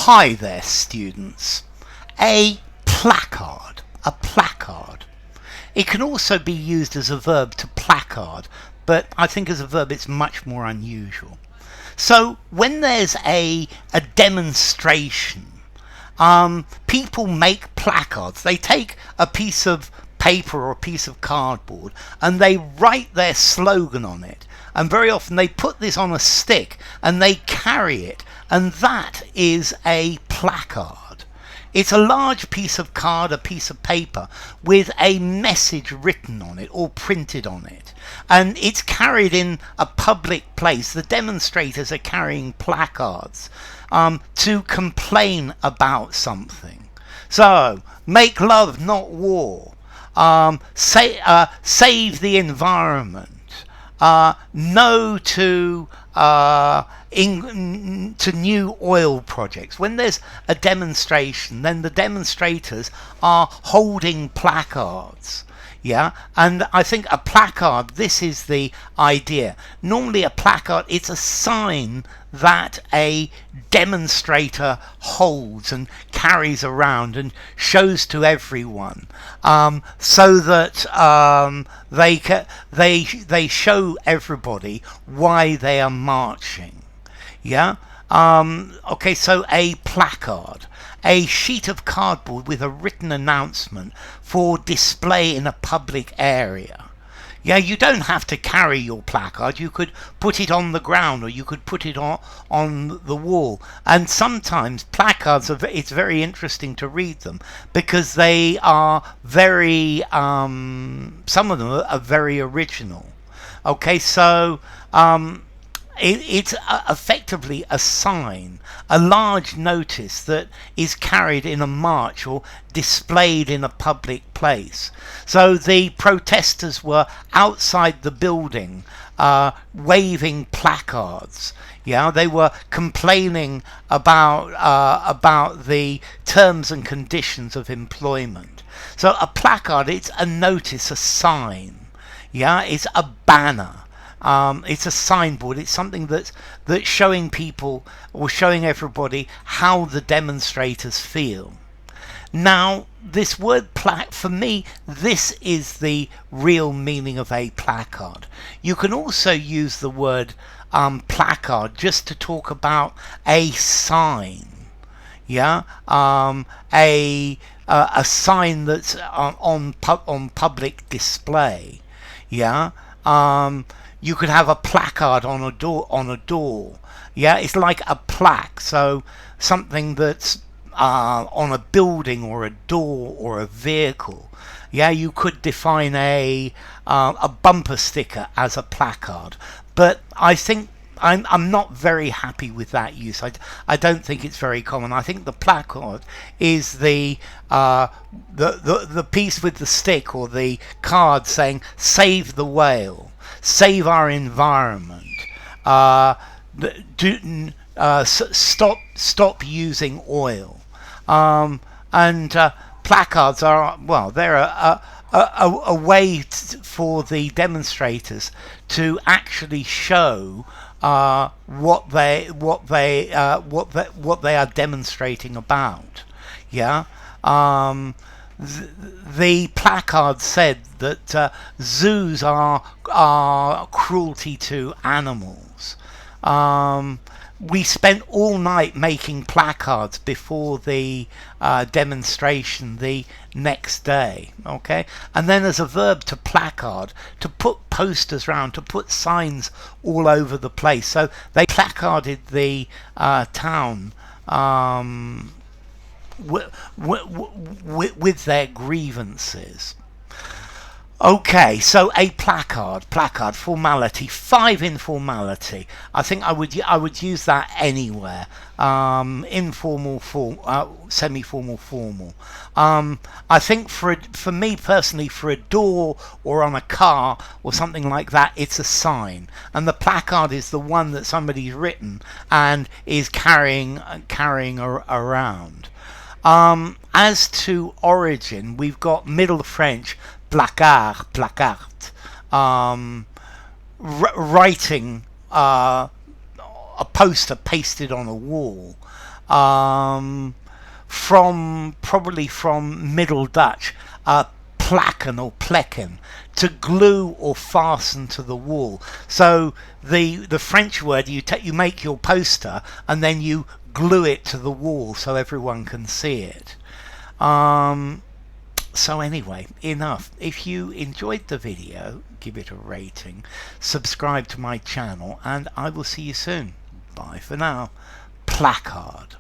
Hi there, students. A placard. A placard. It can also be used as a verb to placard, but I think as a verb it's much more unusual. So when there's a demonstration, people make placards. They take a piece of paper or a piece of cardboard and they write their slogan on it. And very often they put this on a stick and they carry it. And that is a placard. It's a large piece of card, a piece of paper, with a message written on it or printed on it. And it's carried in a public place. The demonstrators are carrying placards to complain about something. So, make love, not war. Save the environment. No to new oil projects. When there's a demonstration, then the demonstrators are holding placards. Yeah, and I think a placard, this is the idea. Normally a placard, it's a sign that a demonstrator holds and carries around and shows to everyone, so that they show everybody why they are marching. Yeah. Okay, so a placard. A sheet of cardboard with a written announcement for display in a public area. Yeah, you don't have to carry your placard. You could put it on the ground or you could put it on the wall. And sometimes placards, it's very interesting to read them because they are very, some of them are very original. Okay, so it's effectively a sign, a large notice that is carried in a march or displayed in a public place. So the protesters were outside the building waving placards. Yeah, they were complaining about the terms and conditions of employment. So a placard, it's a notice, a sign. Yeah, it's a banner. It's a signboard. It's something that's showing people or showing everybody how the demonstrators feel. Now, this word for me, this is the real meaning of a placard. You can also use the word placard just to talk about a sign. Yeah, a sign that's on public display. Yeah. You could have a placard on a door. Yeah, it's like a plaque. So something that's on a building or a door or a vehicle. Yeah, you could define a bumper sticker as a placard. But I think I'm not very happy with that use. I don't think it's very common. I think the placard is the piece with the stick or the card saying "Save the whale." Save our environment. Stop using oil. And placards are, well, they're a way for the demonstrators to actually show what they are demonstrating about. Yeah. The placard said that zoos are cruelty to animals. We spent all night making placards before the demonstration the next day. Okay, and then as a verb to placard, to put posters around, to put signs all over the place. So they placarded the town with their grievances. Okay, so a placard, formality, 5 informality. I think I would use that anywhere. Informal, semi-formal, formal. I think for me personally, for a door or on a car or something like that, it's a sign, and the placard is the one that somebody's written and is carrying around. As to origin, we've got Middle French placard, writing a poster pasted on a wall. Probably from Middle Dutch, plakken or plekken, to glue or fasten to the wall. So the French word, you make your poster and then you glue it to the wall so everyone can see it. So anyway, enough. If you enjoyed the video, give it a rating, subscribe to my channel, and I will see you soon. Bye for now. Placard.